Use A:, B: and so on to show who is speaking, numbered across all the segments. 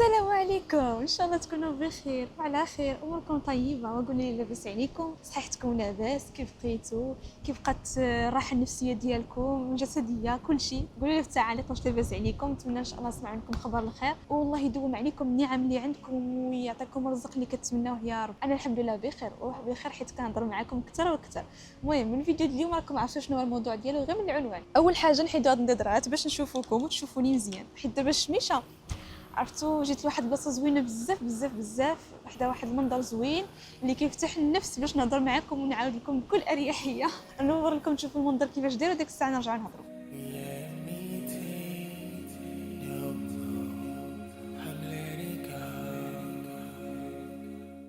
A: السلام عليكم، ان شاء الله تكونوا بخير وعلى خير، اموركم طيبه وقولوا لي لاباس عليكم، صحتكم لاباس، كيف بقيتوا، كيف بقات الراحه النفسيه ديالكم الجسديه، كلشي قولوا لي في التعاليق واش لاباس عليكم. نتمنى ان شاء الله نسمع منكم خبر الخير والله يدوم عليكم النعم اللي عندكم ويعطيكم الرزق اللي كتمناوه يا رب. انا الحمد لله بخير بخير حيت كنهضر معكم اكثر واكثر. المهم الفيديو ديال اليوم راكم عارفين شنو هو الموضوع ديالو غير من العنوان. اول حاجه نحيدوا هاد النظرات باش نشوفوكم وتشوفوني مزيان، حيت دابا الشميشه عرفتوا جيت لواحد البلاصه زوينه بزاف بزاف بزاف، وحده واحد المنظر زوين اللي كيفتح النفس باش نهضر معكم ونعاود لكم بكل اريحيه. نور لكم تشوفوا المنظر كيفاش داير وديك الساعه نرجعوا نهضروا.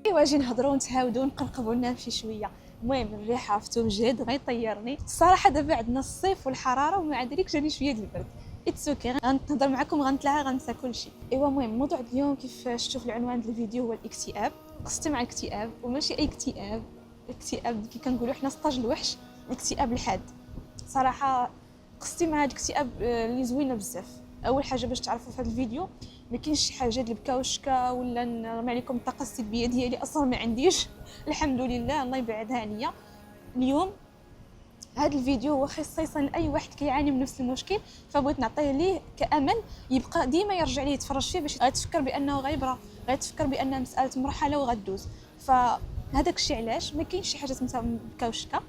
A: ايوا اجي نهضروا ونتهاودوا ونقرقبوا لنا شي شويه. المهم الريحه عرفتوا بجد غيطيرني الصراحه. دابا عندنا الصيف والحراره ومع ذلك جاني شويه ديال البرد. اتسوكي غنهضر معكم غنتلاها غنسى كلشي. ايوا المهم الموضوع اليوم كيف شفتوا في العنوان ديال الفيديو هو الاكتئاب. قصتي مع الاكتئاب وماشي اي اكتئاب، الاكتئاب كي كنقولوا حنا سطاج الوحش، الاكتئاب الحاد. صراحه قصتي مع هذا الاكتئاب اللي زوينه بزاف. اول حاجه باش تعرفوا في هذا الفيديو ما كاينش شي حاجه اللي بكاوشكا ولا نرمي عليكم الطاقه السلبيه ديالي، اصلا ما عنديش. الحمد لله الله يبعدها عليا. اليوم هذا الفيديو هو خصيصا لاي واحد كيعاني من نفس المشكل، فبغيت نعطيه ليه كامل يبقى ديما يرجع ليه يتفرج فيه باش غيتفكر بانه غيبره، غيتفكر بان مساله مرحله وغدوز. فهذاك الشيء علاش ما كاينش شي حاجه سميتها بكاوشكا.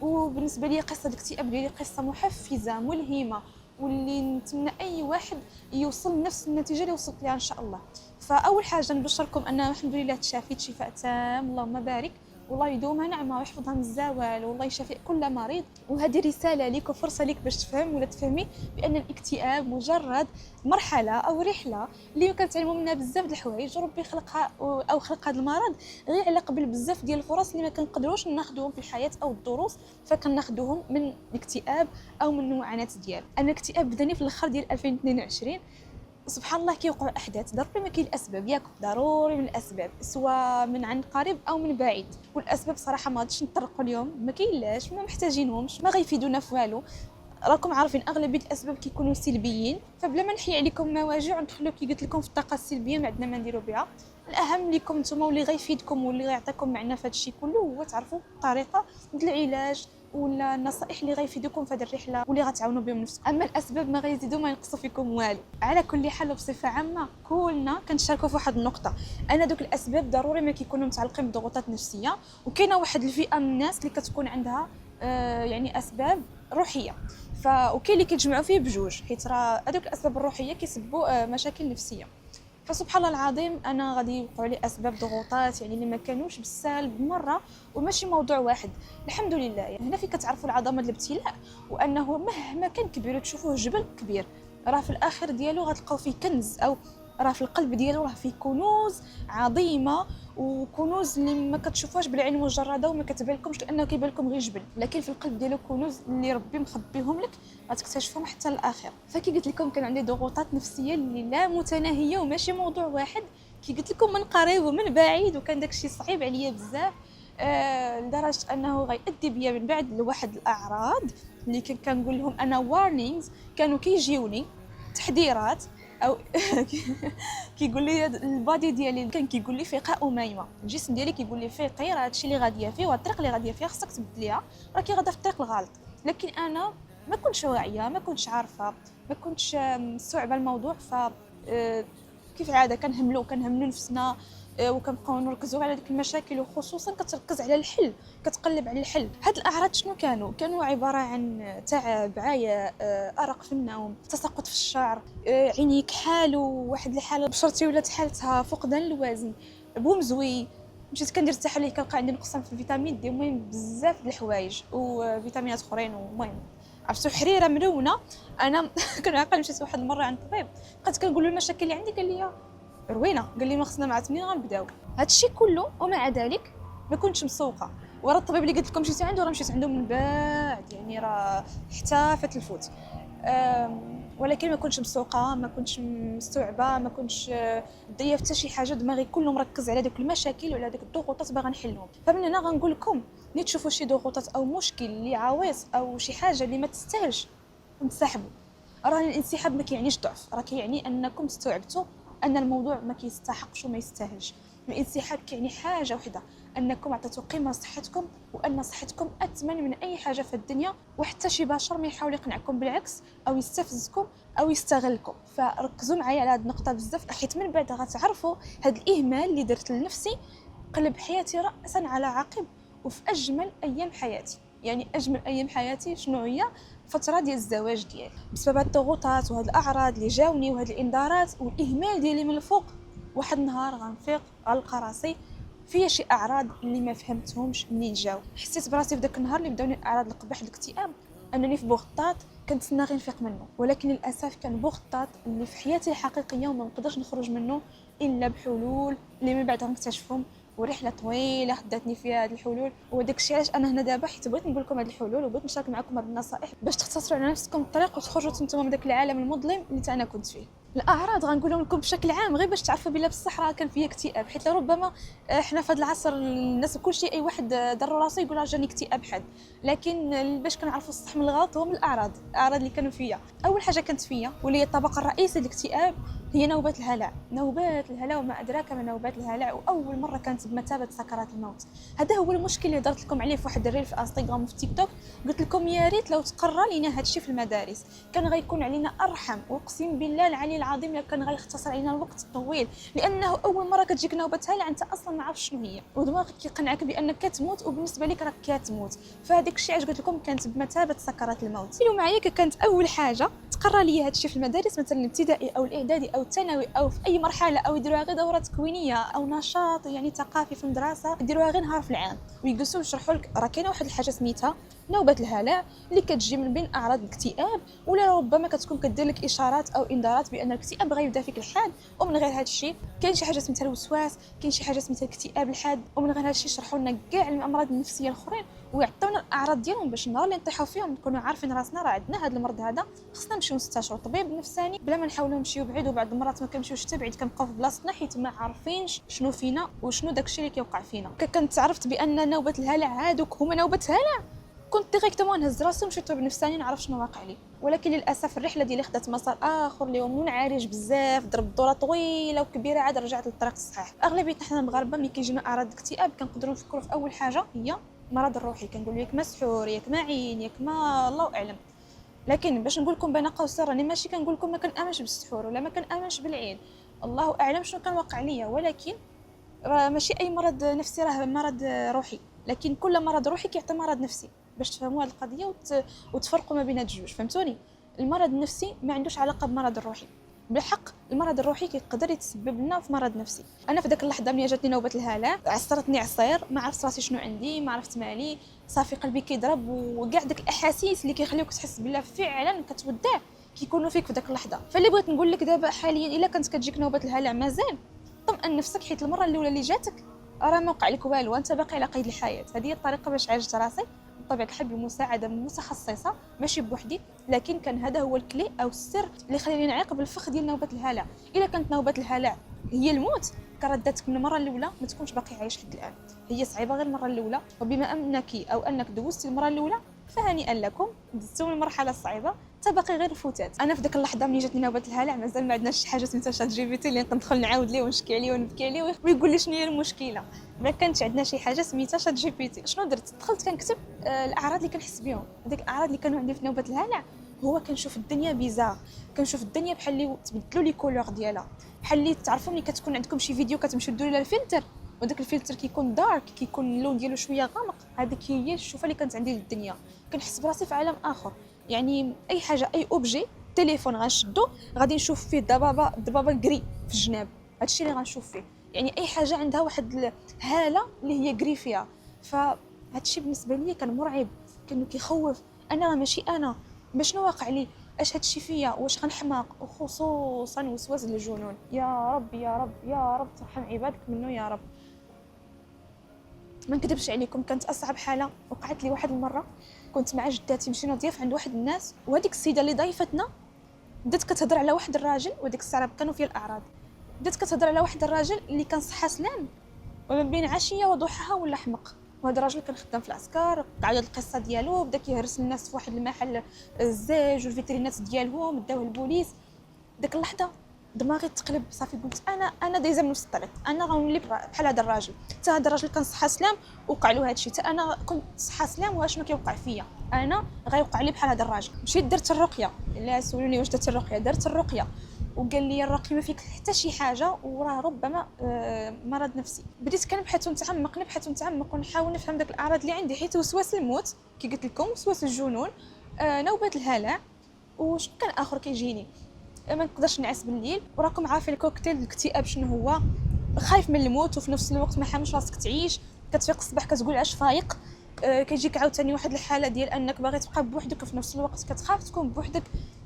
A: وبالنسبه لي قصه الاكتئاب ديالي قصه محفزه ملهمه، واللي نتمنى اي واحد يوصل لنفس النتيجه اللي وصلت لها ان شاء الله. فاول حاجه نبشركم ان الحمد لله تشافيت شفاء تام اللهم بارك، والله يدومها نعمه ويحفظها من الزوال، والله يشفي كل مريض. وهذه رساله ليك وفرصه ليك باش تفهم ولا تفهمي بان الاكتئاب مجرد مرحله او رحله اللي كنتعلموا منها بزاف د الحوايج، وربي خلقها او خلق هذا المرض غير على قبل بزاف ديال الفرص اللي ما كنقدروش ناخذوهم في الحياه او الدروس، فكناخذوهم من الاكتئاب او من المعاناه ديالو. انا الاكتئاب بداني في الاخر ديال 2022. سبحان الله كيوقعوا احداث ضروري ما كاين الاسباب ياك، ضروري من الاسباب سواء من عند قريب او من بعيد. والاسباب صراحه ما غاديش نطرقوا اليوم، ما كاينلاش، ما محتاجينهمش، ما غيفيدونا في والو. راكم عارفين اغلبيه الاسباب كيكونوا سلبيين، فبلا ما نحي عليكم مواجع وندخلوا كي قلت لكم في الطاقه السلبيه ما عندنا ما نديروا بها. الاهم لكم نتوما واللي غيفيدكم واللي غيعطيكم معنى في هذا الشيء كله هو تعرفوا الطريقه ديال العلاج ولا النصائح اللي غيفيدوكم في هذه الرحله واللي غتعاونوا بهم نفسكم. اما الاسباب ما غيزيدوا ما ينقصوا فيكم والو. على كل حال وبصفه عامه كلنا كنشاركوا في واحد النقطه، ان دوك الاسباب ضروري ما كيكونوا متعلقين بضغوطات نفسيه، وكاينه واحد الفئه من الناس اللي كتكون عندها يعني اسباب روحيه. وكاين اللي كيتجمعوا فيه بجوج، حيت راه هذوك الاسباب الروحيه كيسببوا مشاكل نفسيه. فسبحان الله العظيم انا غادي يوقعوا لي اسباب ضغوطات يعني اللي ما كانوش بالسالب مره وماشي موضوع واحد. الحمد لله يعني هنا فين كتعرفوا العظمه الابتلاء، وانه مهما كان كبير وتشوفوه جبل كبير راه في الاخر ديالو غتلقاو فيه كنز، او راه في القلب ديالو راه فيه كنوز عظيمه، وكنوز اللي ما كتشوفوهاش بالعين المجرده وما كتبان لكمش لانه كيبان لكم غير جبل، لكن في القلب ديالو كنوز اللي ربي مخبيهم لك غتكتشفهم حتى الاخر. فكي قلت لكم كان عندي ضغوطات نفسيه اللي لا متناهيه وماشي موضوع واحد، كي قلت لكم من قريب ومن بعيد، وكان داكشي صعيب عليا بزاف لدرجه انه غيؤدي بيا من بعد لواحد الاعراض اللي كنقول لهم انا وارنينغز، كانوا كيجيوني تحذيرات، او كيقول لي البادي ديالي كان كيقول لي فيقا اميمه، الجسم ديالي كيقول لي فيقي راه هادشي اللي غاديه فيه والطريق اللي غاديه فيها خصك تبدليها، راكي غاده في الطريق الغلط. لكن انا ما كنتش واعيه، ما كنتش عارفه، ما كنتش مستوعبه الموضوع. ف كيف العاده كنهملوا نفسنا وكنبقاو نركزوا على ديك المشاكل، وخصوصا كتركز على الحل، كتقلب على الحل. هاد الاعراض شنو كانوا عباره عن تعب، عيا، ارق في النوم، تساقط في الشعر، عيني كحال وواحد الحاله بشرتي ولات حالتها فقدان الوزن، بومزوي. مشيت كندير التحاليل كنلقى عندي نقصان في الفيتامين دي، المهم بزاف د الحوايج وفيتامينات اخرين. المهم عرفتوا حريره ملونه. انا كنعقل مشيت واحد المره عند الطبيب، بقيت كنقول له المشاكل اللي عندي، قال لي روينه، قال لي ما خصنا مع منين غنبداو هادشي كله. ومع ذلك ما كنتش مسوقه، ورا الطبيب اللي قلت لكم مشيت عنده راه مشيت عنده من بعد، يعني راه حتى فات الفوت. ولكن ما كنتش مسوقه، ما كنتش مستوعبه، ما كنتش دايره حتى شي حاجه، دماغي كله مركز على ديك المشاكل وعلى ديك الضغوطات باغا نحلهم. فمن هنا غنقول لكم ملي تشوفوا شي ضغوطات او مشكل اللي عويص او شي حاجه اللي ما تستاهلش انسحبوا. راه الانسحاب ما كيعنيش ضعف، راه كيعني انكم استوعبتوا ان الموضوع ما كيستحقش وما يستاهلش. الانسحاب كيعني حاجه وحده، انكم عطيتوا قيمه لصحتكم، وان صحتكم اثمن من اي حاجه في الدنيا، وحتى شي بشر ما يحاول يقنعكم بالعكس او يستفزكم او يستغلكم. فركزوا معايا على هذه النقطه بزاف، حيت من بعد غتعرفوا هذا الاهمال اللي درت لنفسي قلب حياتي راسا على عقب، وفي اجمل ايام حياتي. يعني اجمل ايام حياتي شنو هي؟ فتره ديال الزواج ديالي، بسبب الضغوطات وهاد الاعراض اللي جاوني وهاد الانذارات والاهمال ديالي من الفوق. واحد النهار غنفيق غنلقى راسي فيا شي اعراض اللي ما فهمتهمش منين جاو. حسيت براسي في داك النهار اللي بداوني اعراض القبح الاكتئاب انني في بوغطات كنتسنى غير نفيق منه، ولكن للاسف كان بوغطات اللي في حياتي الحقيقيه وما نقدرش نخرج منه الا بحلول اللي من بعد غنكتشفهم. ورحله طويله خداتني فيها هاد الحلول، وداك الشيء علاش انا هنا دابا، حيت بغيت نقول لكم هاد الحلول وبغيت نشارك معكم هاد النصائح باش تختصروا على نفسكم الطريق وتخرجوا نتوما من داك العالم المظلم اللي انا كنت فيه. الاعراض غنقولهم لكم بشكل عام غير باش تعرفوا بلا بصح راه كان فيا اكتئاب، حيت ربما احنا في هذا العصر الناس كلشي اي واحد دار راسو يقول راه جاني اكتئاب حاد، لكن باش كنعرفوا الصح من الغلط هو من الاعراض اللي كانوا فيا. اول حاجه كانت فيا واللي هي الطبقه الرئيسيه للاكتئاب هي نوبات الهلع. نوبات الهلع وما ادراك ما نوبات الهلع، واول مره كانت بمثابه سكرات الموت. هذا هو المشكل اللي درت لكم عليه في واحد الريل في انستغرام وفي تيك توك، قلت لكم يا ريت لو تقرر لينا هذا الشيء في المدارس كان غيكون علينا ارحم، واقسم بالله العلي العظيم لا كان غيختصر علينا الوقت الطويل، لانه اول مره كتجيك نوبه هلع انت اصلا ما عارفش شنو هي، ودماغك كيقنعك بانك كتموت وبالنسبه لك راك كتموت. فهذاك الشيء علاش قلت لكم كانت بمثابه سكرات الموت. لو معايا كانت اول حاجه تقرر لي هذا الشيء في المدارس، مثلا الابتدائي او الاعدادي او الثانوي او في اي مرحله، او يديروها غير دوره تكوينيه او نشاط يعني ثقافي في المدرسه، يديروها غير نهار في العام ويجلسوا يشرحوا لك راه كاينه واحد الحاجه سميتها نوبه الهلع اللي كتجي من بين اعراض الاكتئاب، ولا ربما كتكون كدير لك اشارات او انذارات بان الاكتئاب غيبدا فيك الحاد. ومن غير هذا الشيء كاين شي حاجه سميتها الوسواس، كاين شي حاجه سميتها الاكتئاب الحاد. ومن غير هذا الشيء شرحوا لنا كاع الامراض النفسيه الاخرين ويعطيونا الاعراض ديالهم باش النهار اللي نطيحوا فيهم نكونوا عارفين راسنا راه عندنا هذا المرض هذا، خصنا نمشيو نستشيروا طبيب نفساني بلا ما نحاولوا نمشيو بعيد. وبعض المرات ما كنمشيوش حتى بعيد، كنبقاو في بلاصتنا حيت ما عارفينش شنو فينا وشنو داكشي اللي كيوقع فينا. كنت عرفت بان نوبه الهلع هادوك هما نوبه هلع، كنت ديريكتومون نهز راسي ونمشي لطبيب نفساني نعرف شنو واقع لي. ولكن للاسف الرحله ديالي خدات مسار اخر اللي هو منعرج بزاف، ضرب دوره طويله وكبيره عاد رجعت للطريق الصحيح. اغلبيتنا حنا المغاربه ملي كيجينا اعراض الاكتئاب كنقدروا نفكروا في اول حاجه هي المرض الروحي، كنقول ياك مسحور ياك معين ياك ما الله اعلم. لكن باش نقول لكم بين قوسين راني ماشي كنقول لكم ما كنامنش بالسحور ولا ما كنامنش بالعين، الله اعلم شنو كان واقع ليا، ولكن راه ماشي اي مرض نفسي راه مرض روحي، لكن كل مرض روحي كيعطي مرض نفسي باش تفهموا هذه القضيه وتفرقوا ما بين الجوج. فهمتوني؟ المرض النفسي ما عندوش علاقه بالمرض الروحي، بالحق المرض الروحي كيقدر يتسبب لنا في مرض نفسي. انا في داك اللحظه ملي جاتني نوبه الهلع عصرتني عصير، ما عرفت راسي شنو عندي، ما عرفت مالي، صافي قلبي كيضرب وكاع داك الاحاسيس اللي كيخليوك تحس بالله فعلا كتودع كيكونوا فيك في داك اللحظه. فاللي بغيت نقول لك دابا حاليا الا كانت كتجيك نوبه الهلع مازال طمئن نفسك، حيت المره الاولى اللي جاتك راه ما وقع لك والو، انت باقي على قيد الحياه. هذه هي الطريقه باش عالجت راسي بطبيعه الحال بمساعده من متخصصه ماشي بوحدي، لكن كان هذا هو الكلي او السر اللي خلاني نعيق بالفخ ديال نوبه الهلع. الا كانت نوبه الهلع هي الموت كرداتك من المره الاولى ما تكونش باقي عايش حتى الان. هي صعيبه غير المره الاولى، وبما انك او انك دوزتي المره الاولى فهنيئا لكم دزتوا من المرحله الصعيبه تبقي غير الفوتات. انا في ديك اللحظه ملي جاتني نوبه الهلع مازال ما عندناش شي حاجه سميتها شات جي بي تي اللي ندخل نعاود ليه ونشكي عليه ونبكي عليه ويقول لي شنو هي المشكله. ما كانتش عندنا شي حاجه سميتها شات جي بي تي. شنو درت؟ دخلت كنكتب الاعراض اللي كنحس بهم، ديك الاعراض اللي كانوا عندي في نوبه الهلع. هو كنشوف الدنيا بيزار، كنشوف الدنيا بحال اللي تبدلوا لي كولور ديالها، بحال اللي تعرفوا ملي كتكون عندكم شي فيديو كتمشيو ديروا لها الفلتر وداك الفلتر كيكون دارك، كيكون اللون ديالو شويه غامق. هذيك هي الشوفه اللي كانت عندي للدنيا، كنحس براسي في عالم اخر. يعني اي حاجه اي اوبجي تليفون غنشدو غادي نشوف فيه ضبابه كري في الجناب، هادشي اللي غنشوف فيه. يعني اي حاجه عندها واحد الهاله اللي هي كري فيها. فهادشي بالنسبه لي كان مرعب، كان كيخوف. انا ماشي انا، شنو واقع لي؟ اش هادشي فيا؟ واش غنحماق؟ وخصوصا وسواس الجنون. يا رب يا رب يا رب ترحم عبادك منه يا رب. ما نكذبش عليكم كانت اصعب حاله وقعت لي واحد المره. كنت مع جداتي مشينا ضياف عند واحد الناس، وهذيك السيده اللي ضيفتنا بدات كتهضر على واحد الراجل، وديك الساعه كانوا فيه الاعراض. بدات كتهضر على واحد الراجل اللي كان صحه سلام وما بين عشيه وضحاها ولا حمق. وهذا الراجل كان خدام في العسكر، قعد القصه ديالو بدا كيهرس الناس في واحد المحل الزاج والفيترينات ديالهم داوه البوليس. ديك اللحظه دماغي تقلب صافي، قلت انا دايزه من نفس الطريق، انا غنولي بحال هذا الراجل. حتى هذا الراجل كان صحه سلام وقع له هذا الشيء، حتى انا كنت صحه سلام واش ما كيوقع فيا، انا غيوقع لي بحال هذا الراجل. مشيت درت الرقيه، لا سولوني واش درت الرقيه، درت الرقيه وقال لي الرقي ما فيك حتى شي حاجه وراه ربما مرض نفسي. بديت كنبحث ونتعمق ونحاول نفهم داك الاعراض اللي عندي، حيت وسواس الموت كي قلت لكم، وسواس الجنون، نوبات الهلع، وش كان اخر كيجيني، ما نقدرش نعس بالليل. وراكم عارفين الكوكتيل الاكتئاب شنو هو، خايف من الموت وفي نفس الوقت ما حامش راسك تعيش، كتفيق الصباح كتقول عاش فايق. كيجيك عاوتاني واحد الحاله ديال انك باغي تبقى بوحدك وفي نفس الوقت كتخاف تكون بوحدك،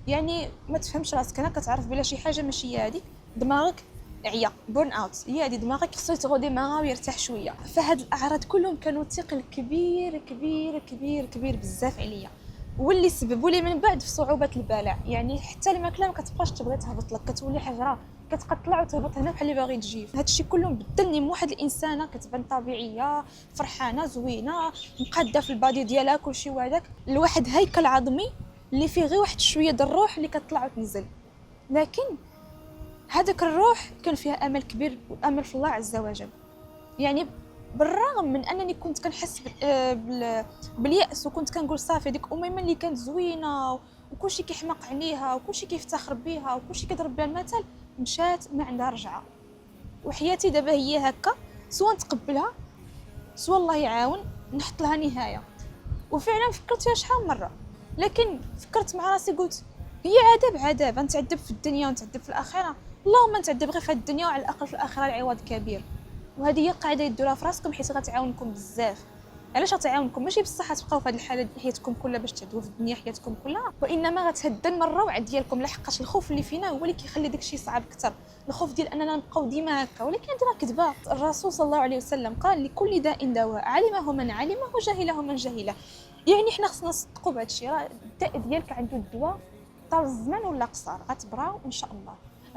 A: يعني ما تفهمش راسك. انا كتعرف بلا شي حاجه ماشي هي هذيك، دماغك عيا، بورن اوت، هي هذه دماغك خصو يتغودي معاها ويرتاح شويه. فهاد الاعراض كلهم كانوا ثقل كبير كبير كبير كبير بزاف عليا، واللي سببوا لي من بعد في صعوبه البلع. يعني حتى الماكله ما كتبقاش تبغي تهبط لك، كتولي حجره كتقطع وتهبط هنا بحال اللي باغي تجيف. هادشي كله بدلني من واحد الانسانه كتبان طبيعيه فرحانه زوينه مقاده في البادي ديالها كلشي، وهذاك لواحد هيكل عظمي اللي فيه غير واحد شويه د الروح اللي كتطلع وتنزل. لكن هذاك الروح كان فيها امل كبير وامل في الله عز وجل. يعني بالرغم من انني كنت كنحس بالياس، وكنت كنقول صافي ديك اميمه اللي كانت زوينه وكلشي كيحماق عليها وكلشي كيفتخر بها وكلشي كيضرب بها المثل، مشات ما عندها رجعه. وحياتي دابا هي هكا، سواء نتقبلها سواء الله يعاون نحط لها نهايه. وفعلا فكرت فيها شحال مره، لكن فكرت مع راسي قلت هي عذاب نتعذب في الدنيا ونتعذب في الاخره، اللهم نتعذب غير في الدنيا وعلى الاقل في الاخره العوض كبير. وهذه هي قاعده يديروها في راسكم حيت غتعاونكم بزاف. علاش غتعاونكم؟ ماشي بصح تبقاو في هذه الحاله حياتكم كلها باش تعذبوا في الدنيا حياتكم كلها، وانما غتهدى من الروعه ديالكم، لحقاش الخوف اللي فينا هو اللي كيخلي داكشي صعب اكثر. الخوف ديال اننا نبقاو ديما هكا، ولكن هذه راه كذبه. الرسول صلى الله عليه وسلم قال لكل داء دواء، علمه من علمه وجهله من جهله. يعني حنا خصنا نصدقوا بهذا الشيء، راه الداء ديالك عنده الدواء طال الزمان ولا قصر، غتبرا ان شاء الله،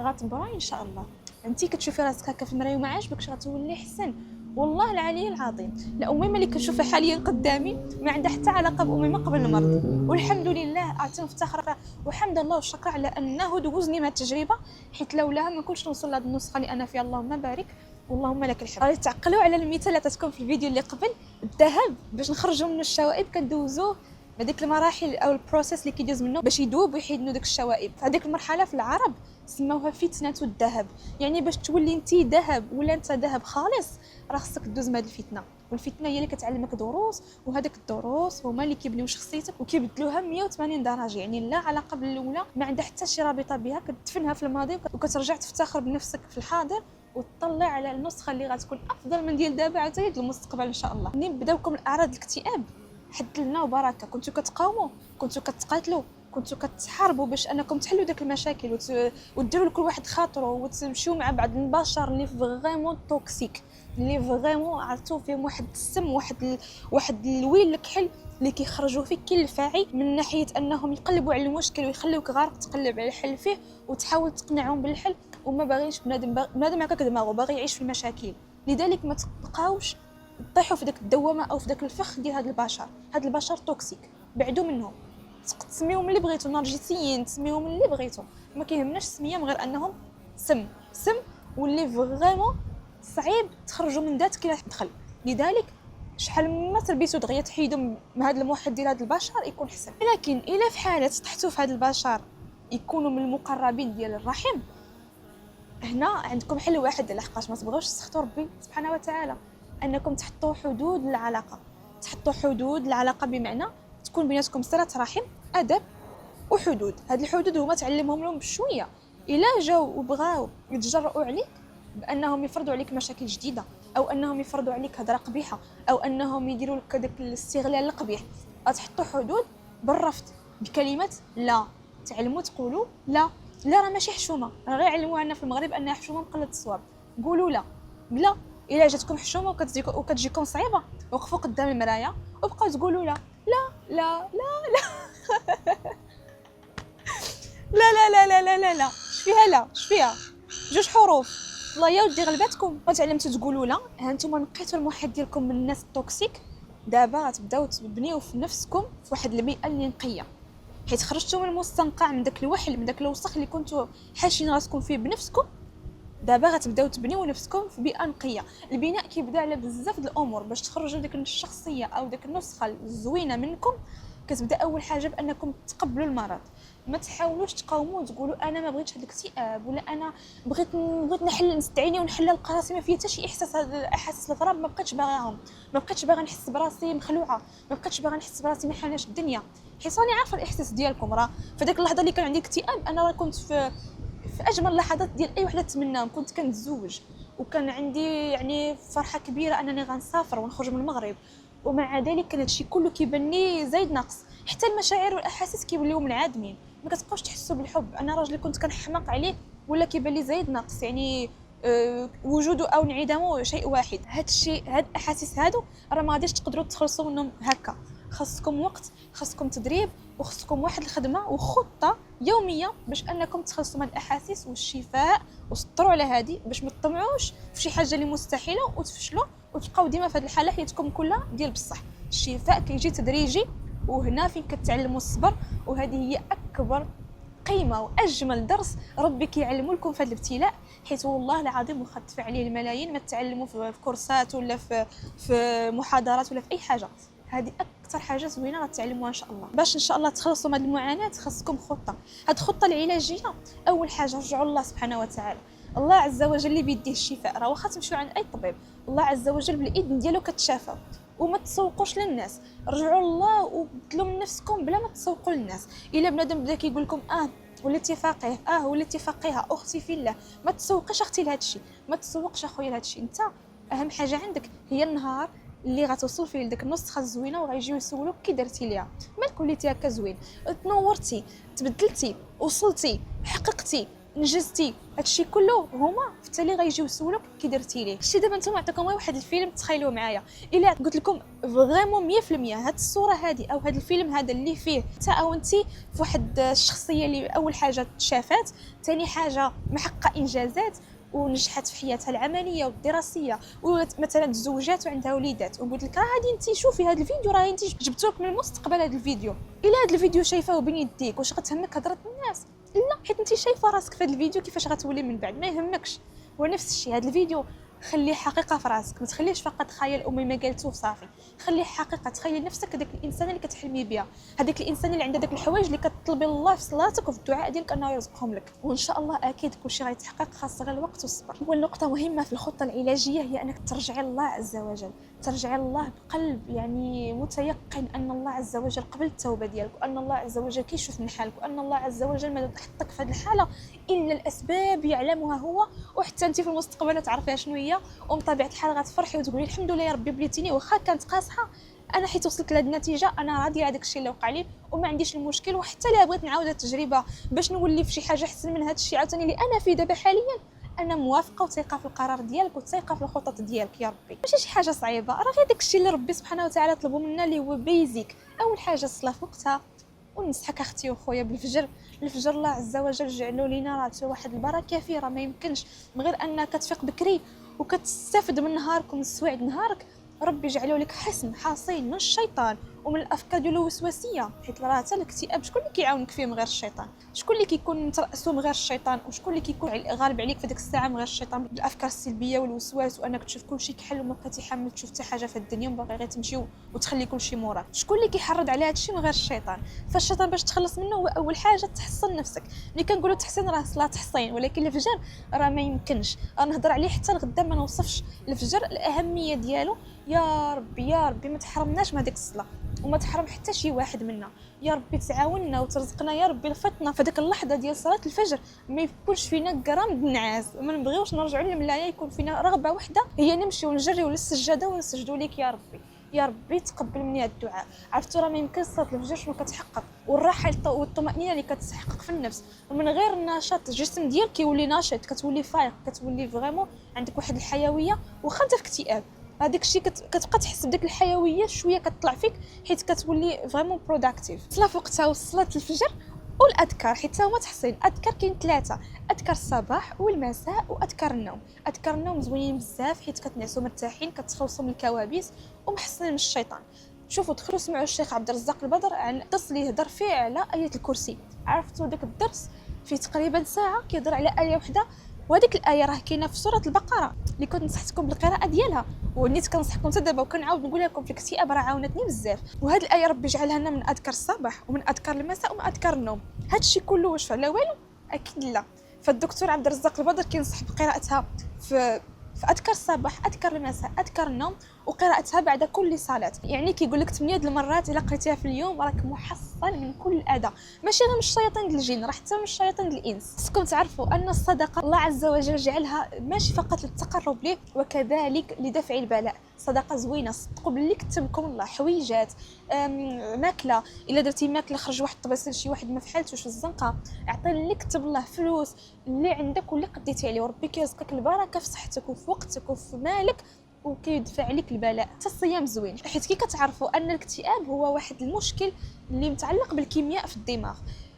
A: غتبرا ان شاء الله. انت كتشوفي راسك هكا في المرايه وما عاجبكش غتولي احسن. والله العلي العظيم الاميمه اللي كنشوفها حاليا قدامي ما عندها حتى علاقه باميمه قبل المرض، والحمد لله اعطي نفتخر وحمد الله والشكر على انه دوزني مع التجربه، حيت لولاها ما كنتش نوصل لهاد النسخه اللي انا فيها. اللهم بارك واللهم لك الحمد. غادي تعقلوا على المثال اللي عطيتكم في الفيديو اللي قبل. الذهب باش نخرجوا منه الشوائب كندوزوه بهذيك المراحل او البروسيس اللي كيدوز منه باش يذوب ويحيد لنا داك الشوائب. في هذيك المرحله في العرب سموها فتنه الذهب، يعني باش تولي انت ذهب ولا انت ذهب خالص راه خصك تدوز من هذه الفتنه. والفتنه هي اللي كتعلمك دروس، وهذاك الدروس هما اللي كيبنيو شخصيتك وكيبدلوها 180 درجه. يعني لا علاقه بالاولى، ما عندها حتى شي رابطه بها، كتدفنها في الماضي وكترجع تفتخر بنفسك في الحاضر وتطلع على النسخه اللي غتكون افضل من ديال دابا حتى المستقبل ان شاء الله. منين بداوكم الاعراض الاكتئاب حد لنا وبركه، كنتو كتقاوموا، كنتو كتقاتلوا، كنتو كتحاربوا باش انكم تحلوا داك المشاكل وديروا لكل واحد خاطره، وتمشيو مع بعض البشر اللي فريمون توكسيك، اللي فريمون عرفتوا فيهم واحد السم، واحد الويل الكحل اللي كيخرجوا فيك كالفاعي، من ناحيه انهم يقلبوا على المشكل ويخليوك غارق تقلب على الحل فيه وتحاول تقنعهم بالحل، وما باغيش بنادم هكاك دماغه باغي يعيش في المشاكل. لذلك ما تبقاوش طيحوا في داك الدوامه او في داك الفخ ديال هاد البشر. هاد البشر توكسيك، بعدوا منهم. تسميهم اللي بغيتو، نرجسيين، تسميهم اللي بغيتو، ما كيهمناش سميهم غير انهم سم واللي فريمون صعيب تخرجوا من ذات كي تدخل. لذلك شحال ما تربيتو دغيا تحيدوا من هذا الموحد ديال هاد البشر يكون حسن. لكن الا في حاله طحتوا في هاد البشر يكونوا من المقربين ديال الرحم، هنا عندكم حل واحد، لحقاش ما تبغوش تسخطوا ربي سبحانه وتعالى، انكم تحطوا حدود للعلاقه. تحطوا حدود العلاقه بمعنى تكون بيناتكم صله رحم، ادب وحدود. هاد الحدود هما تعلمهم لهم بشويه. الا جاو وبغاو يتجرؤوا عليك بانهم يفرضوا عليك مشاكل جديده، او انهم يفرضوا عليك هضره قبيحه، او انهم يديروا لك داك الاستغلال القبيح، تحطوا حدود بالرفض بكلمه لا. تعلموا تقولوا لا راه ماشي حشومه، راه غير علموها لنا في المغرب انها حشومه مقلد الصواب. قولوا لا الا جاتكم حشومه وكتجيكم صعيبه، وقفوا قدام المرايه وبقاو تقولوا لا لا لا لا لا لا لا لا لا لا لا. شفيها لا شفيها جوج حروف. الله يا ودي غلباتكم وتعلمتوا تقولوا لا. ها نتوما نقيتوا المحيط ديالكم من الناس التوكسيك، دابا غتبداو تبنيو في نفسكم في واحد البيئه اللي نقيه. حيت خرجتوا من المستنقع، من داك الوحل، من داك الوسخ اللي كنتوا حاشين راسكم فيه بنفسكم. دابا غتبداو تبنيو نفسكم في بيئه نقيه. البناء كيبدا على بزاف د الامور باش تخرجوا ديك الشخصيه او ديك النسخه الزوينه منكم. كتبدا اول حاجه بانكم تقبلوا المرض. ما تحاولوش تقاوموا وتقولوا انا ما بغيتش هذا الاكتئاب، ولا انا بغيت نحل نستعيني ونحل القراسي. ما فيها حتى شي احساس. هاد الاحاسيس الغراب ما بقيتش باغاهم، ما بقيتش باغا نحس براسي مخلوعه، ما بقيتش باغا نحس براسي ما حالش الدنيا. حيت راني عارفه الاحساس ديالكم. راه في ديك اللحظه اللي كان عندي اكتئاب انا راه كنت في اجمل اللحظات ديال اي وحده تمناهم. كنت كنتزوج وكان عندي يعني فرحه كبيره انني غنسافر ونخرج من المغرب، ومع ذلك كان هادشي كله كيبان لي زايد ناقص. حتى المشاعر والاحاسيس كيوليو منعدمين، ما كتبقاوش تحسوا بالحب. انا راجل كنت كنحماق عليه ولا كيبان لي زايد ناقص. يعني وجوده او انعدامه شيء واحد. هاد الاحاسيس هادو راه ما غاديش تقدروا تخلصوا منهم هكا. خاصكم وقت، خاصكم تدريب، وخاصكم واحد الخدمه وخطه يوميه باش انكم تخلصوا من الاحاسيس والشفاء. وسطروا على هذه باش ما تطمعوش في شي حاجه اللي مستحيله وتفشلوا وتبقاو ديما في هذه الحاله حياتكم كلها ديال بصح. الشفاء كيجي تدريجي، وهنا فين كتعلموا الصبر. وهذه هي اكبر قيمه واجمل درس ربي كيعلمو لكم في هذا الابتلاء. حيت والله العظيم واخا تدفع عليه الملايين ما تعلموا في كورسات ولا في محاضرات ولا في اي حاجه. هذه اكثر حاجه زوينه غتعلموها ان شاء الله. باش ان شاء الله تخلصوا من هذه المعاناه خاصكم خطه. هذه الخطه العلاجيه اول حاجه رجعوا الله سبحانه وتعالى. الله عز وجل اللي بيديه الشفاء. راه واخا تمشيو عند اي طبيب، الله عز وجل بالاذن ديالو كتشافوا. وما تسوقوش للناس، رجعوا الله وبدلوا من نفسكم بلا ما تسوقوا للناس. الا بنادم بدا كيقول لكم وليتي فقيه، وليتي فقيهه، اختي في الله، ما تسوقيش اختي لهذا الشيء، ما تسوقش اخويا لهذا الشيء. انت اهم حاجه عندك هي النهار اللي غتوصل فيه لديك النسخه الزوينه وغيجيو يسولوك كي درتي ليها. مالك وليتي هكا زوين، تنورتي، تبدلتي، وصلتي، حققتي، نجزتي. هادشي كله هما في التالي غيجيو يسولوك كي درتي ليه. شتي دابا نتوما نعطيكم واحد الفيلم تخيلوه معايا. الا قلت لكم فريمون 100% هاد الصوره هذه او هاد الفيلم هذا اللي فيه انت او انتي في واحد الشخصيه اللي اول حاجه تشافات، ثاني حاجه محققه انجازات ونجحت في حياتها العمليه والدراسيه، ومثلا تزوجات وعندها وليدات، وقلت لك راه غادي انت شوفي هذا الفيديو، راه انت جبتوك من المستقبل هذا الفيديو. الا هذا الفيديو شايفاه بين يديك واش غتهمك هضره الناس؟ لا، حيت انت شايفه راسك في هذا الفيديو كيفاش غتولي من بعد، ما يهمكش. ونفس الشيء هذا الفيديو خليه حقيقه في راسك، ما تخليش فقط خيال امي ما قالته وصافي. خليه حقيقه، تخيل نفسك هذاك الانسان اللي كتحلمي بها، هذاك الانسان اللي عنده داك الحوايج اللي كتطلبي الله في صلاتك وفي الدعاء ديالك انه يرزقهم لك. وان شاء الله اكيد كلشي غيتحقق، خاص غير الوقت والصبر. والنقطه مهمه في الخطه العلاجيه هي انك ترجعي الله عز وجل، ترجعي الله بقلب يعني متيقن ان الله عز وجل قبل التوبه ديالك، وان الله عز وجل كيشوف من حالك، وان الله عز وجل ما حطك في هذه الحاله الا الاسباب يعلمها هو، وحتى انت في المستقبل تعرفيها شنو هي. وبطبيعه الحال غتفرحي وتقولي الحمد لله يا ربي بليتيني واخا كانت قاصحه، انا حيت وصلت لهاد النتيجه انا راضيه على داكشي اللي وقع لي وما عنديش المشكل. وحتى الا بغيت نعاود التجربه باش نولي في شي حاجه احسن من هاد الشيء عاوتاني اللي انا فيه دابا حاليا، انا موافقه وثقه في القرار ديالك وثقه في الخطط ديالك يا ربي. ماشي شي حاجه صعيبه، راه غير داكشي اللي ربي سبحانه وتعالى طلبوا منا اللي هو بيزيك. اول حاجه الصلاه في وقتها، ونصحك اختي وخويا بالفجر. الفجر الله عز وجل جعلوا لينا راه واحد البركه فيه، راه ما يمكنش من غير انك تفيق بكري وكتستافد من نهارك ومن سوايع نهارك. ربي جعلوا لك حصن حصين من الشيطان ومن الافكار ديالو الوسواسيه. حيت راه حتى الاكتئاب شكون اللي كيعاونك فيه من غير الشيطان؟ شكون اللي كيكون مترأسو من غير الشيطان؟ وشكون اللي كيكون غالب عليك في ديك الساعه من غير الشيطان؟ بالافكار السلبيه والوسواس، وانك تشوف كلشي كحل وما بقيتي حامل تشوف حتى حاجه في الدنيا وباغي غير تمشي وتخلي كلشي موراك. شكون اللي كيحرض على هادشي من غير الشيطان؟ فالشيطان باش تخلص منه هو اول حاجه تحصن نفسك. ملي كنقولوا تحسين راه صلاه تحصين، ولكن الفجر راه ما يمكنش نهضر عليه حتى لغدا ما نوصفش. الفجر الاهميه ديالو يا ربي يا ربي ما تحرمناش من هذيك الصلاه وما تحرم حتى شي واحد منا. يا ربي تعاوننا وترزقنا يا ربي الفطنه في ديك اللحظه ديال صلاه الفجر. ما يكونش فينا غرام النعاس، ما نبغيوش نرجعوا للملايه، يكون فينا رغبه واحده هي نمشيو ونجريو للسجاده ونسجدوا لك يا ربي. يا ربي تقبل مني هذا الدعاء. عرفتوا راه ما يمكنش صلاه الفجر شنو كتحقق، والراحه والطمانينه اللي كتحقق في النفس. ومن غير النشاط الجسم ديالك كيولي ناشط، كتولي فايق، كتولي فريمون عندك واحد الحيويه. واخا انت في اكتئاب هذاك الشيء كتبقى تحس بديك الحيويه شويه كتطلع فيك، حيت كتولي فريمون بروداكتيف. صلاه في وقتها وصلاه الفجر والاذكار حيت هما تحصين. اذكار كاين 3: اذكار الصباح والمساء واذكار النوم. اذكار النوم زوينين بزاف حيت كتنعسوا مرتاحين، كتخلصوا من الكوابيس ومحسنين من الشيطان. شوفوا دخلوا سمعوا الشيخ عبد الرزاق البدر عن الدرس اللي يهضر فيه على آية الكرسي. عرفتوا داك الدرس فيه تقريبا ساعه كيهضر على آية وحده، وهذيك الآية راه كاينه في سورة البقرة اللي كنت نصحتكم بالقراءة ديالها، ونيت كنصحكم حتى دابا وكنعاود نقول لكم في الاكتئاب راه عاونتني بزاف. وهاد الآية ربي جعلها لنا من أذكار الصباح ومن أذكار المساء ومن أذكار النوم. هادشي كله واش فعلا والو؟ أكيد لا. فالدكتور عبد الرزاق البدر كينصح بقراءتها في أذكار الصباح، أذكار المساء، أذكار النوم، وقراءتها بعد كل صلاة. يعني كيقول لك 8 المرات إلا قريتيها في اليوم راك محصن من كل أذى، ماشي غير من الشياطين ديال الجن، راه حتى من الشياطين ديال الإنس. خصكم تعرفوا أن الصدقة الله عز وجل جعلها ماشي فقط للتقرب ليه وكذلك لدفع البلاء. صدقة زوينة، صدقوا باللي كتبكم الله حويجات، ماكله، الا درتي ماكله خرج واحد الطباسه لشي واحد ما فحالتوش في الزنقه، اعطي اللي كتب الله فلوس اللي عندك واللي قديتي عليه، وربي كيرزقك البركه في صحتك وفي وقتك وفي مالك وكيدفع عليك البلاء. حتى الصيام زوين، حيت كي كتعرفوا ان الاكتئاب هو واحد المشكل اللي متعلق بالكيمياء في الدماغ.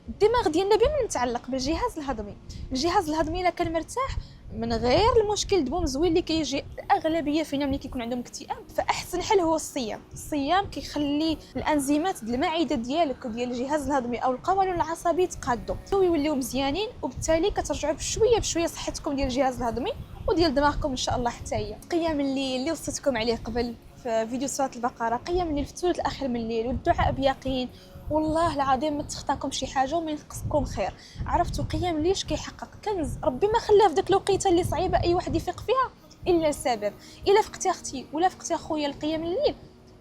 A: الدماغ ديالنا بما متعلق بالجهاز الهضمي، الجهاز الهضمي الا كان مرتاح من غير المشكل دبوم زوين اللي كيجي الاغلبيه فينا ملي كيكون عندهم اكتئاب، فاحسن حل هو الصيام. الصيام كيخلي الانزيمات ديال المعده ديالك وديال الجهاز الهضمي او القولون العصبي يتقادوا ويوليو مزيانين، وبالتالي كترجعوا بشويه بشويه صحتكم ديال الجهاز الهضمي وديال دماغكم ان شاء الله حتى هي. قيام الليل اللي وصيتكم عليه قبل في فيديو سورة البقرة، قيام الليل في الثلث الاخير من الليل والدعاء بيقين، والله العظيم ما تخطاكم شي حاجه وما ينقصكم خير. عرفتوا قيام الليل كيحقق كنز ربي ما خلاه في داك الوقيته اللي صعيبه اي واحد يفيق فيها الا السبب. الا فقتي اختي ولا فقتي اخويا القيام الليل،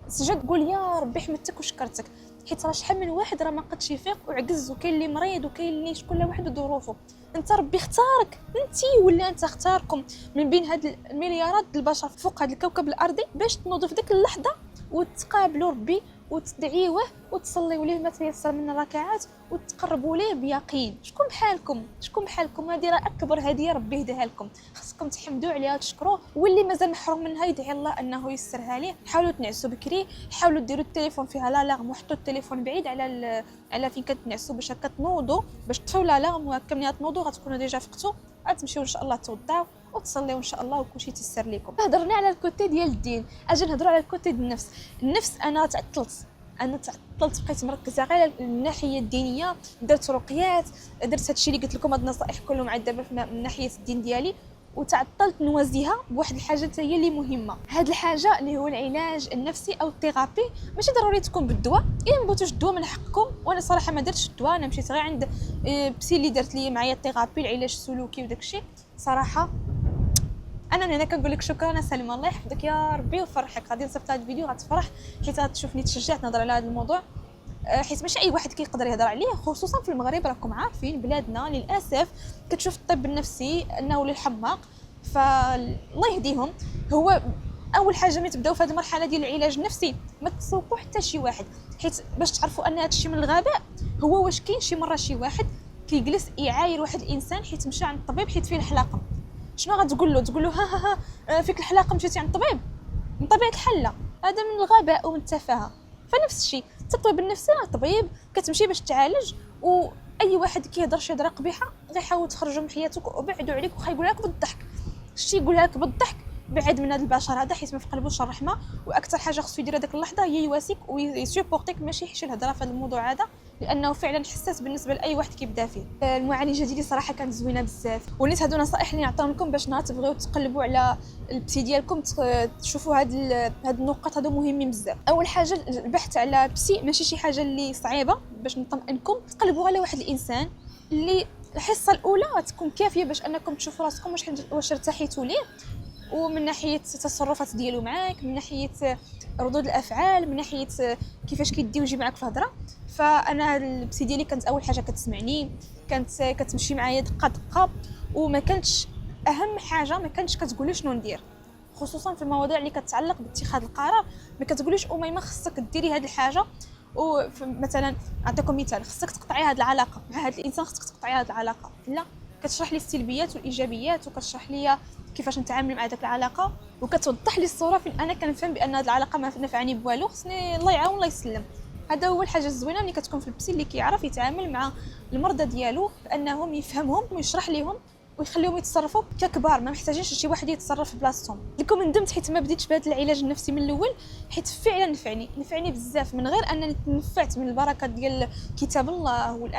A: سجد قول يا ربي حمدتك وشكرتك، حيت راه شحال من واحد راه ما قدش يفيق وعجز، وكاين اللي مريض وكاين اللي كل واحد وظروفه. انت ربي اختارك انتي ولا انت اختاركم من بين هاد المليارات البشر فوق هذا الكوكب الارضي باش تنوضوا في ديك اللحظه وتقابلوا ربي وتدعيوه وتصليوا ليه ما تيسر من الركعات وتقربوا ليه بيقين. شكون بحالكم؟ شكون بحالكم؟ هذه راه اكبر هديه ربي هداها لكم، خصكم تحمدوا عليها وتشكروه، واللي مازال محروم منها يدعي الله انه يسرها ليه. حاولوا تنعسوا بكري، حاولوا ديروا التليفون فيها لالارم وحطوا التليفون بعيد على فين كتنعسوا باش كتنوضوا، باش تطفيو لالارم وهكا ملي تنوضوا غتكونوا ديجا فقتوا، غتمشيو ان شاء الله توضاو وتصليو ان شاء الله وكلشي تيسر لكم. هضرنا على الكوتي ديال الدين، اجي نهضروا على الكوتي ديال النفس. النفس انا تعطلت بقيت مركزه غير على الناحيه الدينيه، درت رقيات، درت هادشي اللي قلت لكم، هاد النصائح كلهم عاد دابا من ناحيه الدين ديالي، وتعطلت نوازيها بواحد الحاجه حتى هي اللي مهمه. هاد الحاجه اللي هو العلاج النفسي او الثيرابي، ماشي ضروري تكون بالدواء، الا ما بغيتوش الدواء من حقكم. وانا صراحه ما درتش الدواء، انا مشيت غير عند بسي اللي درت لي معايا الثيرابي العلاج السلوكي وداكشي. صراحه انا من هنا كنقول لك شكرا سلمى، الله يحفظك يا ربي ويفرحك. غادي نصيفط هذا الفيديو غتفرح حيت غتشوفني تشجعت نهضر على هذا الموضوع، حيت ماشي اي واحد كيقدر يهضر عليه، خصوصا في المغرب. راكم عارفين بلادنا للاسف كتشوف الطب النفسي انه للحماق، فالله يهديهم. هو اول حاجه ملي تبداو في هذه المرحله ديال العلاج النفسي ما تسوقوا حتى شي واحد، حيت باش تعرفوا ان هذا الشيء من الغباء. هو واش كاين شي مره شي واحد كيجلس يعاير واحد الانسان حيت مشى عند الطبيب حيت فيه الحلاقه، شنو غتقول له ها فيك الحلاقه مشيتي عند الطبيب؟ من طبيعه الحال لا، هذا من الغباء ومن التفاهه. فنفس الشيء الطبيب النفسي راه طبيب كتمشي باش تعالج، واي واحد كيهضر شي هضره قبيحه غيحاول تخرجوا من حياتك وبعدوا عليك وخا يقول لك بالضحك. الشيء يقول لك بالضحك بعد من هذا البشر هذا، حيت ما في قلبوش الرحمه، واكثر حاجه خصو يدير هذيك اللحظه هي يواسيك ويسيبورتيك، ماشي يحشي الهضره في هذا الموضوع هذا، لانه فعلا حساس بالنسبه لاي واحد كيبدا فيه. المعالجه ديالي صراحه كانت زوينه بزاف، ونيت هادو نصائح اللي نعطيهم لكم باش نهار تبغيو تقلبوا على البسي ديالكم تشوفوا هاد النقط هادو مهمين بزاف. اول حاجه البحث على بسي ماشي شي حاجه اللي صعيبه، باش نطمئنكم تقلبوا على واحد الانسان اللي الحصه الاولى تكون كافيه باش انكم تشوفوا راسكم واش ارتحيتوا ليه، ومن ناحيه التصرفات ديالو معاك، من ناحيه ردود الافعال، من ناحيه كيفاش كيدي ويجي معاك في الهضره. فانا البسي ديالي كانت اول حاجه كتسمعني، كانت كتمشي معايا دقه دقه، وما كانتش اهم حاجه ما كانتش كتقول لي شنو ندير، خصوصا في المواضيع اللي كتعلق باتخاذ القرار. ما كتقوليش اميمه خصك ديري هذه الحاجه، ومثلا اعطيكم مثال خصك تقطعي هذه العلاقه مع هذا الانسان، خصك تقطعي هذه العلاقه، لا كتشرح لي السلبيات والايجابيات، وكتشرح لي كيفاش نتعامل مع داك العلاقه، وكتوضح لي الصوره فين انا كنفهم بان هذه العلاقه ما نفعني بوالو، خصني الله يعاون الله يسلم. هذا هو الحاجه الزوينه ملي كتكون في البسي اللي كيعرف يتعامل مع المرضى ديالو بانهم يفهمهم ويشرح لهم ويخليهم يتصرفوا ككبار، ما محتاجينش شي واحد يتصرف في بلاصتهم. لكم ندمت حيت ما بديتش بهذا العلاج النفسي من الاول، حيت فعلا نفعني بزاف، من غير انني تنفعت من البركه ديال كتاب الله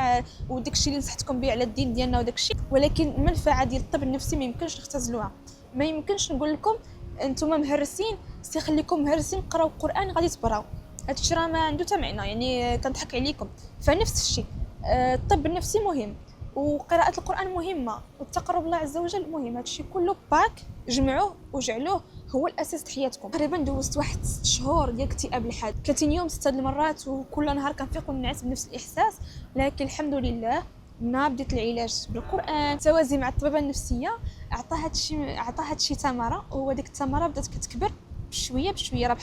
A: وداك الشيء اللي نصحتكم به على الدين ديالنا وداك الشيء. ولكن المنفعه ديال الطب النفسي ما يمكنش نختزلوها. ما يمكنش نقول لكم انتم مهرسين سي خليكم مهرسين قراو القران غادي تبراو، هذا الشيء راه ما عنده حتى معنى، يعني كنضحك عليكم. فنفس الشيء الطب النفسي مهم، وقراءة القرآن مهمة، والتقرب الله عز وجل مهم. هذا الشيء كله باك جمعوه وجعلوه هو الأساس د حياتكم. تقريبا دوزت واحد 6 شهور ديال اكتئاب الحاد، 30 يوم 6 المرات، وكل نهار كنفيق ونعس بنفس الإحساس. لكن الحمد لله ملي بديت العلاج بالقرآن توازي مع الطبيبة النفسية عطاها هادشي ثمرة، وهو ديك الثمرة بدات كتكبر بشوية بشوية. راه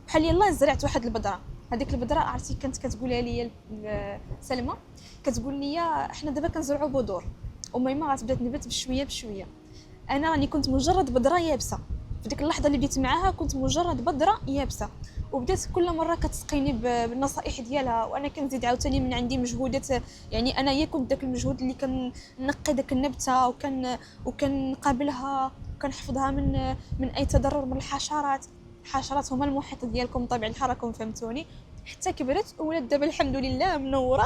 A: بحال يلاه زرعت واحد البذرة. هذيك البذره عرفتي كانت كتقولها لي سلمى، كتقول لي احنا دابا كنزرعوا بذور وميمه غتبدا تنبت بشويه بشويه. انا راني كنت مجرد بذره يابسه في ديك اللحظه اللي بديت معاها، كنت مجرد بذره يابسه، وبدات كل مره كتسقيني بالنصائح ديالها، وانا كنزيد عاوتاني من عندي مجهودات. يعني انا كنت داك المجهود اللي كنقي داك النبته وكنقابلها وكنحفظها من اي تضرر من الحشرات هما المحيط ديالكم طبيعي الحال، راكم فهمتوني. حتى كبرت وولات دابا الحمد لله منوره.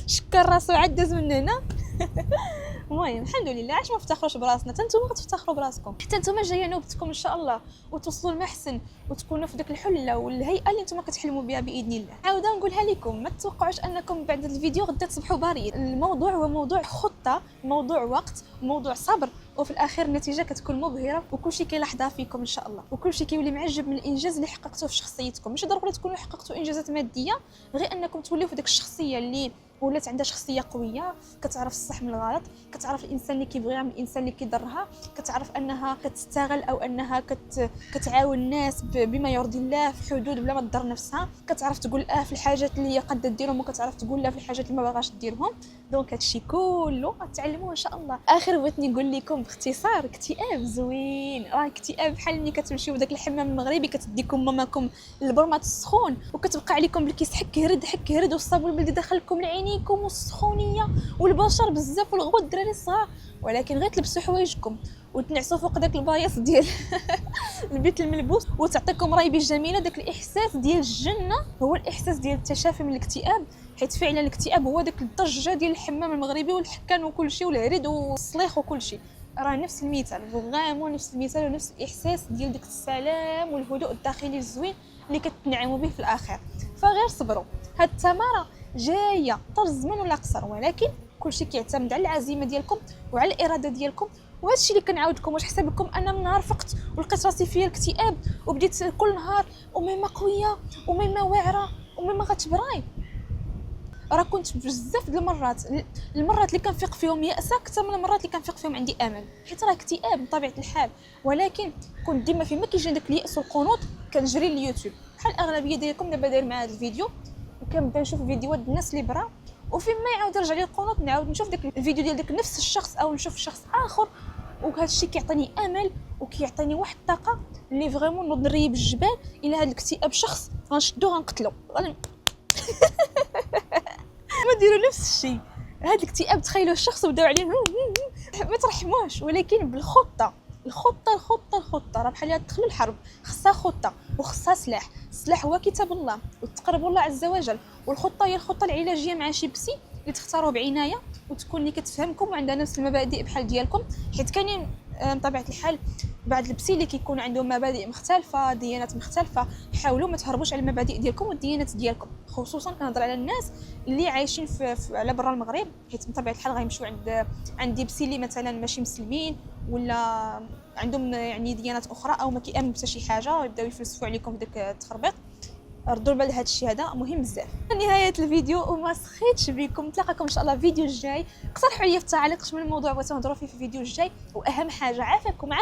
A: شكر راسو عاد داز من هنا. المهم الحمد لله، علاش ما نفتخروش براسنا؟ حتى نتوما غتفتخروا براسكم، حتى نتوما جايه نوبتكم ان شاء الله وتوصلوا لمحسن وتكونوا في داك الحله والهيئه اللي نتوما كتحلموا بها باذن الله. عاوده نقولها لكم، ما تتوقعوش انكم بعد الفيديو غدا تصبحوا بارين. الموضوع هو موضوع خطه، موضوع وقت، موضوع صبر، وفي الاخير النتيجه كتكون مبهره، وكلشي كيلاحظها فيكم ان شاء الله، وكلشي كيولي معجب من الانجاز اللي حققتوه في شخصيتكم. ماشي ضروري تكونوا حققتوا انجازات ماديه، غير انكم توليو في ديك الشخصيه اللي ولات عندها شخصيه قويه، كتعرف الصح من الغلط، كتعرف الانسان اللي كيبغيها من الانسان اللي كيضرها، كتعرف انها كتستغل او انها كتعاون الناس بما يرضي الله في حدود بلا ما تضر نفسها، كتعرف تقول في الحاجات اللي هي قد ديرهم، وكتعرف تقول لا في الحاجات اللي ما باغاش ديرهم. دونك هادشي كله غتعلموه ان شاء الله. اخر بغيت نقول لكم باختصار، اكتئاب زوين، راه اكتئاب بحال ملي كتمشيو لذاك الحمام المغربي كتديكم ماماكم البرمات السخون وكتبقى عليكم بالكيس حك هرد والصابون البلدي دخلكم لعينيكم والسخونيه والبشر بزاف والغوت الدراري الصغار، ولكن غير تلبسوا حوايجكم وتنعسوا فوق داك البايص ديال البيت الملبوس وتعطيكم رايبه جميله. داك الاحساس ديال الجنه هو الاحساس ديال التشافي من الاكتئاب، حيت فعلا الاكتئاب هو داك الضجه ديال الحمام المغربي والحكان وكل شيء والهريد والصليخ وكل شيء. راه نفس المثال، فغامون نفس المثال ونفس الاحساس ديال داك السلام والهدوء الداخلي الزوين اللي كتنعموا به في الاخر. فغير صبروا، هاد الثمره جايه طال الزمن ولا قصر، ولكن كلشي كيعتمد على العزيمه ديالكم وعلى الاراده ديالكم. وهذا الشيء اللي كنعاودكم، واش حسابكم انا من نهار فقت ولقيت راسي فيا الاكتئاب وبديت كل نهار وميمه قويه وميمه واعره وميمه غتبراي؟ راه كنت بزاف ديال المرات اللي كنفيق فيهم يأسه اكثر من المرات اللي كنفيق فيهم عندي امل، حيت راه اكتئاب بطبيعه الحال. ولكن كنت ديما فيما كيجي داك اليأس والقنوط كنجري اليوتيوب بحال الاغلبيه ديالكم دابا داير مع هذا الفيديو، وكنبدا نشوف فيديوهات الناس اللي برا، وفين ما يعاود يرجع لي القنوط نعاود نشوف داك الفيديو ديال داك نفس الشخص او نشوف شخص اخر. وهذا الشيء كيعطيني امل وكيعطيني واحد الطاقه اللي فريمون نوض نريب الجبال. الى هذا الاكتئاب شخص غنشدو غنقتلو ما ديروا نفس الشيء. هذا الاكتئاب تخيلوا الشخص وبداو عليه ما ترحموش، ولكن بالخطه. الخطه راه بحال تدخلوا الحرب خصها خطه وخصها سلاح. السلاح هو كتاب الله وتقرب الله عز وجل، والخطه هي الخطه العلاجيه مع شي بسي اللي تختاروه بعنايه وتكون اللي كتفهمكم وعندها نفس المبادئ بحال ديالكم، حيت كاينين بطبيعه الحال بعض البسي اللي كيكون عندهم مبادئ مختلفه، ديانات مختلفه. حاولوا ما تهربوش على المبادئ ديالكم والديانات ديالكم، خصوصا كنهضر على الناس اللي عايشين على برا المغرب، حيت بطبيعه الحال غيمشيو عند بسي اللي مثلا ماشي مسلمين ولا عندهم يعني ديانات اخرى او ما كيامنوا بحتى شي حاجه ويبداو يفلسفوا عليكم بداك التخربيق. ردوا البال لهذا الشيء، هذا مهم بزاف. نهايه الفيديو وما سخيتش بكم، نتلاقاكم ان شاء الله الفيديو الجاي. اقترحوا لي في التعليق شنو الموضوع بغيتو نهضروا فيه في الفيديو الجاي. واهم حاجه عافاكم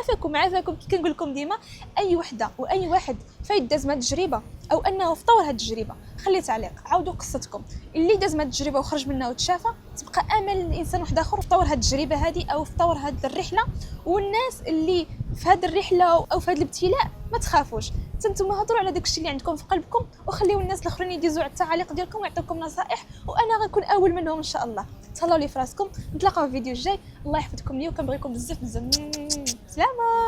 A: كي كنقول لكم ديما، اي وحده واي واحد فايت داز مع التجربه او انه في طور هذه التجربه خلي تعليق، عاودوا قصتكم. اللي داز مع التجربه وخرج منها وتشافى تبقى امل الانسان واحد اخر في طور هذه التجربه هذه او في طور هذه الرحله. والناس اللي في هذه الرحله او في هذا الابتلاء ما تخافوش، نتوما هضروا على داك الشيء اللي عندكم في قلبكم وخليو الناس الاخرين يديزوا على التعاليق ديالكم ويعطيوكم نصائح، وانا غنكون اول منهم ان شاء الله. تهلاو لي فراسكم، نتلاقاو في الفيديو الجاي. الله يحفظكم لي وكنبغيكم بزاف بزاف. سلامه.